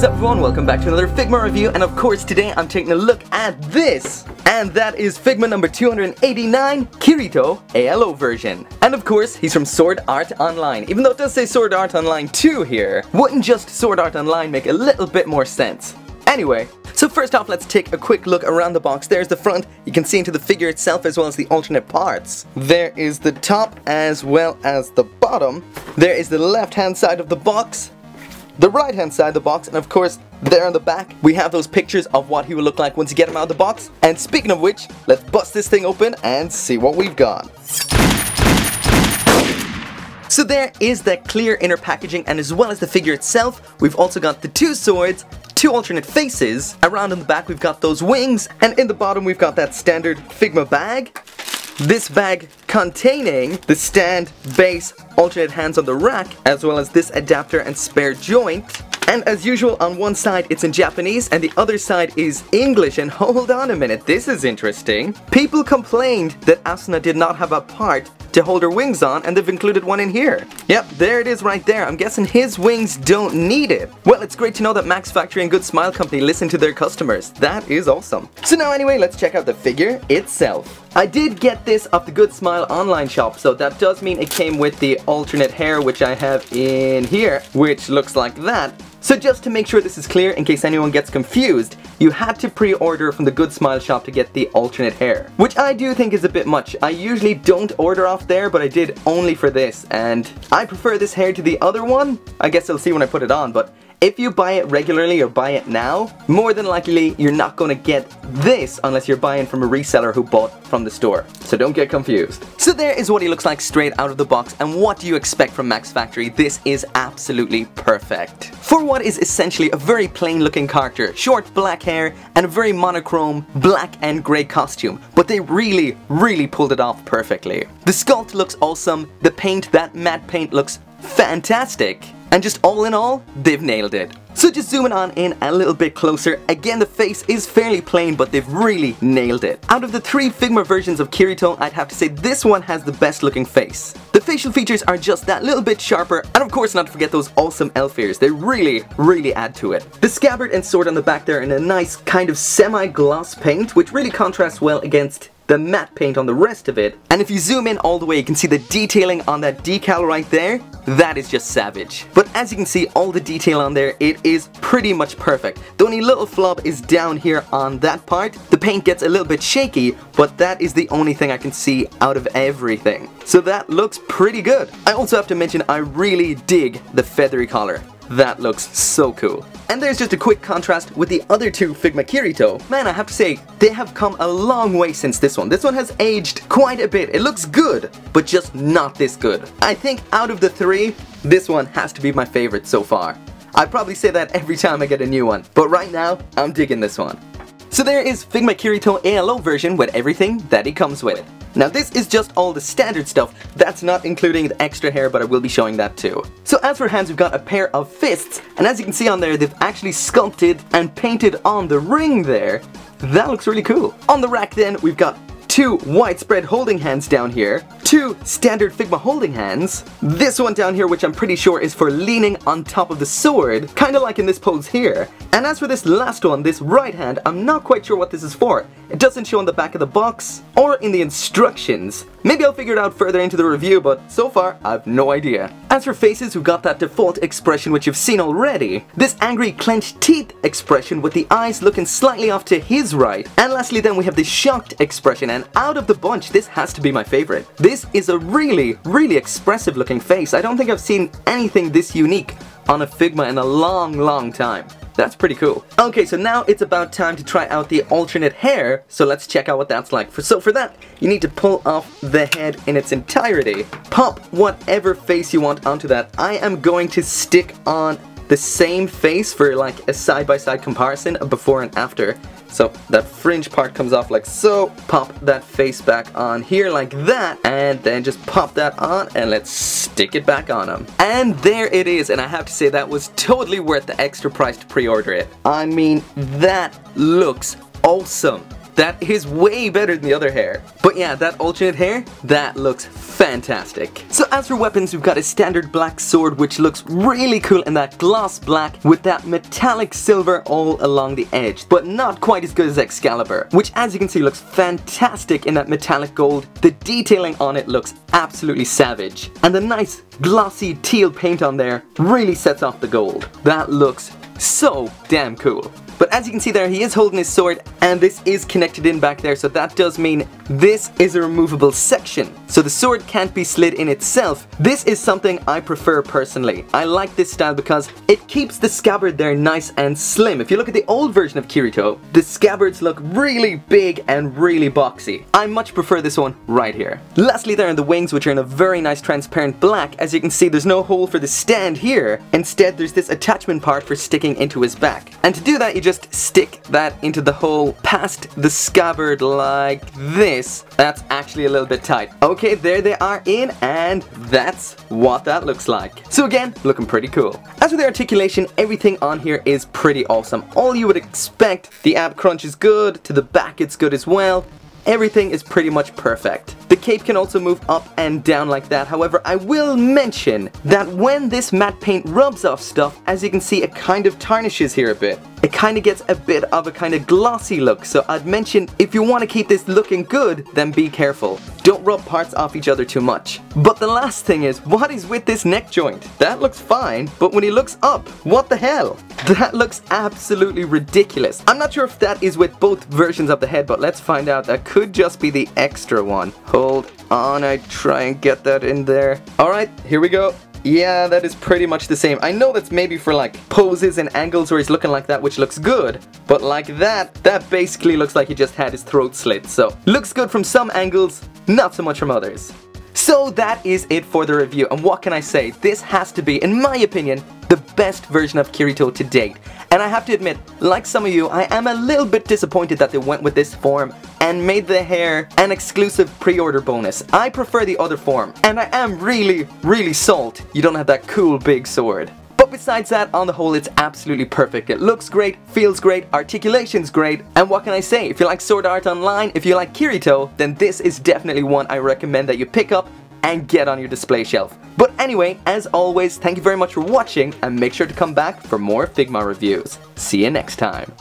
is up, everyone? Welcome back to another Figma review, and of course today I'm taking a look at this, and that is Figma number 289, Kirito ALO version. And of course he's from Sword Art Online, even though it does say Sword Art Online 2 here. Wouldn't just Sword Art Online make a little bit more sense? Anyway, so first off, let's take a quick look around the box. There's the front. You can see into the figure itself as well as the alternate parts. There is the top as well as the bottom. There is the left hand side of the box, the right hand side of the box, and of course there on the back we have those pictures of what he will look like once you get him out of the box. And speaking of which, let's bust this thing open and see what we've got. So there is that clear inner packaging, and as well as the figure itself, we've also got the two swords, two alternate faces. Around in the back we've got those wings, and in the bottom we've got that standard Figma bag. This bag containing the stand, base, alternate hands on the rack, as well as this adapter and spare joint. And as usual, on one side it's in Japanese and the other side is English. And hold on a minute, this is interesting. People complained that Asuna did not have a part to hold her wings on, and they've included one in here. Yep, there it is right there. I'm guessing his wings don't need it. Well, it's great to know that Max Factory and Good Smile Company listen to their customers. That is awesome. So now anyway, let's check out the figure itself. I did get this off the Good Smile online shop, so that does mean it came with the alternate hair, which I have in here, which looks like that. So just to make sure this is clear, in case anyone gets confused, you had to pre-order from the Good Smile shop to get the alternate hair, which I do think is a bit much. I usually don't order off there, but I did only for this, and I prefer this hair to the other one. I guess I'll see when I put it on, but if you buy it regularly or buy it now, more than likely you're not going to get this unless you're buying from a reseller who bought from the store. So don't get confused. So there is what he looks like straight out of the box, and what do you expect from Max Factory? This is absolutely perfect. For what is essentially a very plain looking character, short black hair and a very monochrome black and grey costume, but they really pulled it off perfectly. The sculpt looks awesome, the paint, that matte paint, looks fantastic. And just all in all, they've nailed it. So just zooming on in a little bit closer, again the face is fairly plain, but they've really nailed it. Out of the three Figma versions of Kirito, I'd have to say this one has the best looking face. The facial features are just that little bit sharper, and of course not to forget those awesome elf ears. They really add to it. The scabbard and sword on the back there in a nice kind of semi-gloss paint, which really contrasts well against the matte paint on the rest of it. And if you zoom in all the way, you can see the detailing on that decal right there. That is just savage. But as you can see, all the detail on there, it is pretty much perfect. The only little flub is down here on that part. The paint gets a little bit shaky, but that is the only thing I can see out of everything. So that looks pretty good. I also have to mention, I really dig the feathery collar. That looks so cool. And there's just a quick contrast with the other two Figma Kirito. Man, I have to say, they have come a long way since this one. This one has aged quite a bit. It looks good, but just not this good. I think out of the three, this one has to be my favorite so far. I probably say that every time I get a new one, but right now, I'm digging this one. So there is Figma Kirito ALO version with everything that it comes with. Now this is just all the standard stuff, that's not including the extra hair, but I will be showing that too. So as for hands, we've got a pair of fists, and as you can see on there, they've actually sculpted and painted on the ring there. That looks really cool. On the rack then, we've got two widespread holding hands down here, two standard Figma holding hands, this one down here which I'm pretty sure is for leaning on top of the sword, kinda like in this pose here. And as for this last one, this right hand, I'm not quite sure what this is for. It doesn't show on the back of the box or in the instructions. Maybe I'll figure it out further into the review, but so far, I've no idea. As for faces, we've got that default expression which you've seen already. This angry clenched teeth expression with the eyes looking slightly off to his right. And lastly then we have the shocked expression, and out of the bunch, this has to be my favorite. This is a really expressive looking face. I don't think I've seen anything this unique on a Figma in a long time. That's pretty cool. Okay, so now it's about time to try out the alternate hair, so let's check out what that's like. So for that, you need to pull off the head in its entirety. Pop whatever face you want onto that. I am going to stick on the same face for like a side-by-side comparison of before and after. So that fringe part comes off like so, pop that face back on here like that, and then just pop that on and let's stick it back on him. And there it is, and I have to say that was totally worth the extra price to pre-order it. I mean, that looks awesome. That is way better than the other hair. But yeah, that alternate hair, that looks fantastic. So as for weapons, we've got a standard black sword which looks really cool in that gloss black with that metallic silver all along the edge, but not quite as good as Excalibur, which as you can see looks fantastic in that metallic gold. The detailing on it looks absolutely savage, and the nice glossy teal paint on there really sets off the gold. That looks so damn cool. But as you can see there, he is holding his sword, and this is connected in back there, so that does mean this is a removable section. So the sword can't be slid in itself. This is something I prefer personally. I like this style because it keeps the scabbard there nice and slim. If you look at the old version of Kirito, the scabbards look really big and really boxy. I much prefer this one right here. Lastly there are the wings, which are in a very nice transparent black. As you can see, there's no hole for the stand here. Instead, there's this attachment part for sticking into his back. And to do that, you just stick that into the hole past the scabbard like this. That's actually a little bit tight. Okay, there they are in, and that's what that looks like. So again, looking pretty cool. As with the articulation, everything on here is pretty awesome. All you would expect. The ab crunch is good, to the back it's good as well. Everything is pretty much perfect. The cape can also move up and down like that. However, I will mention that when this matte paint rubs off stuff, as you can see, it kind of tarnishes here a bit. It kind of gets a bit of a kind of glossy look, so I'd mention if you want to keep this looking good, then be careful. Don't rub parts off each other too much. But the last thing is, what is with this neck joint? That looks fine, but when he looks up, what the hell? That looks absolutely ridiculous. I'm not sure if that is with both versions of the head, but let's find out. That could just be the extra one. Hold on, I try and get that in there. Alright, here we go. Yeah, that is pretty much the same. I know that's maybe for like poses and angles where he's looking like that, which looks good. But like that basically looks like he just had his throat slit. So, looks good from some angles, not so much from others. So that is it for the review, and what can I say? This has to be, in my opinion, the best version of Kirito to date. And I have to admit, like some of you, I am a little bit disappointed that they went with this form and made the hair an exclusive pre-order bonus. I prefer the other form, and I am really salty you don't have that cool big sword. But besides that, on the whole, it's absolutely perfect. It looks great, feels great, articulation's great, and what can I say? If you like sword art online, if you like Kirito, then this is definitely one I recommend that you pick up and get on your display shelf. But anyway, as always, thank you very much for watching, and make sure to come back for more Figma reviews. See you next time.